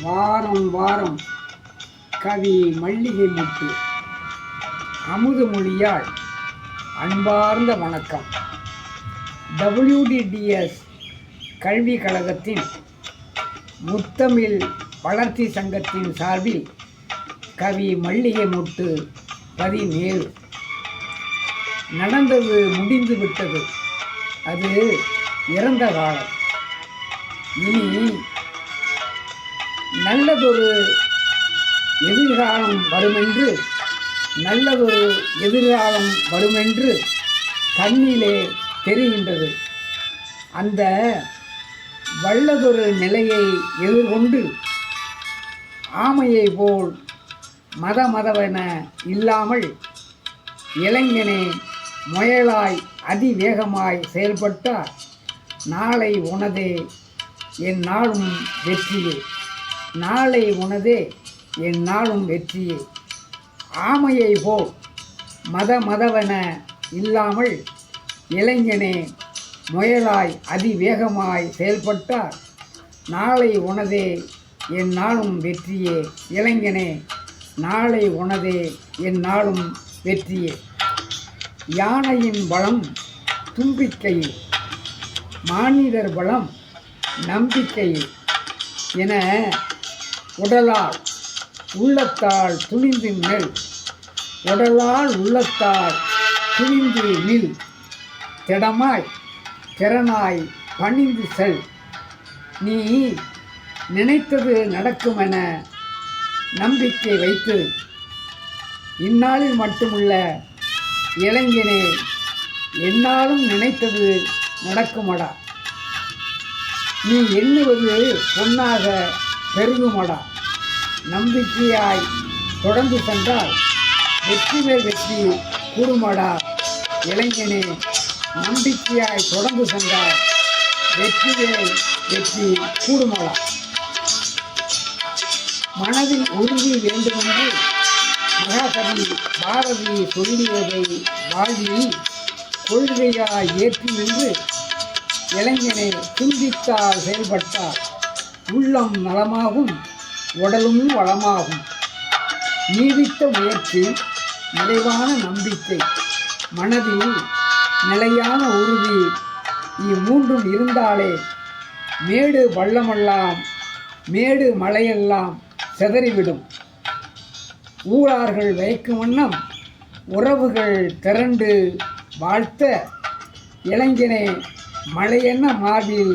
வாரம் வாரம் கவி மல்லிகை முத்து அமுது மொழியால் அன்பார்ந்த வணக்கம். WDDS கல்வி கழகத்தின் முத்தமிழ் வளர்ச்சி சங்கத்தின் சார்பில் கவி மல்லிகை முத்து 17. நடந்தது முடிந்து விட்டது, அது இறந்த காலம். இனி நல்லதொரு எதிர்காலம் வருமென்று கண்ணிலே தெரிகின்றது. அந்த வல்லதொரு நிலையை எதிர்கொண்டு ஆமையை போல் மதவென இல்லாமல் இளைஞனே முயலாய் அதிவேகமாய் செயல்பட்டார். நாளை உனதே என் நாளும் வெற்றியே, நாளை உனதே என் நாளும் வெற்றியே. ஆமையை போல் மதவென இல்லாமல் இளைஞனே முயலாய் அதிவேகமாய் செயல்பட்டார். நாளை உனதே என் நாளும் வெற்றியே. இளைஞனே, நாளை உனதே என் நாளும் வெற்றியே. யானையின் பலம் தும்பிக்கையில், மானிடர் பலம் நம்பிக்கையில் என உடலால் உள்ளத்தால் துணிந்து நெல், உடலால் உள்ளத்தால் துணிந்து நில், திடமாய் திறனாய் பணிந்து செல். நீ நினைத்தது நடக்குமென நம்பிக்கை வைத்து இந்நாளில் மட்டுமல்ல இளைஞனே, என்னாலும் நினைத்தது நடக்குமடா. நீ எண்ணுவது பொன்னாக பெருகுமடா. நம்பிக்கையாய் தொடர்ந்து சென்றால் வெற்றி மேல் வெற்றி கூடுமடா. இளைஞனே, நம்பிக்கையாய் தொடர்ந்து சென்றால் வெற்றி மேல் வெற்றி கூடுமடா. மனதில் உறுதி வேண்டுமென்று மகாகவி பாரதி சொல்லியதை வாழ்வில் கொள்கையாய் ஏற்றி நின்று இளைஞனை சிந்தித்தால் செயல்பட்டார். உள்ளம் நலமாகும், உடலும் வளமாகும். நீடித்த முயற்சி, நிறைவான நம்பிக்கை, மனதில் நிலையான உறுதி, இம்மூன்றும் இருந்தாலே மேடு பள்ளமெல்லாம் மேடு மலையெல்லாம் சிதறிவிடும். ஊரார்கள் வைக்கும் வண்ணம் உறவுகள் திரண்டு வாழ்த்த இளைஞனே, மழையென மாலைகள்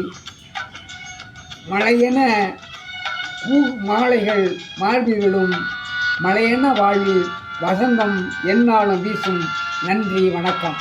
மார்பிலும் மழையென வாழ்வில் வசந்தம் எந்நாளும் வீசும். நன்றி, வணக்கம்.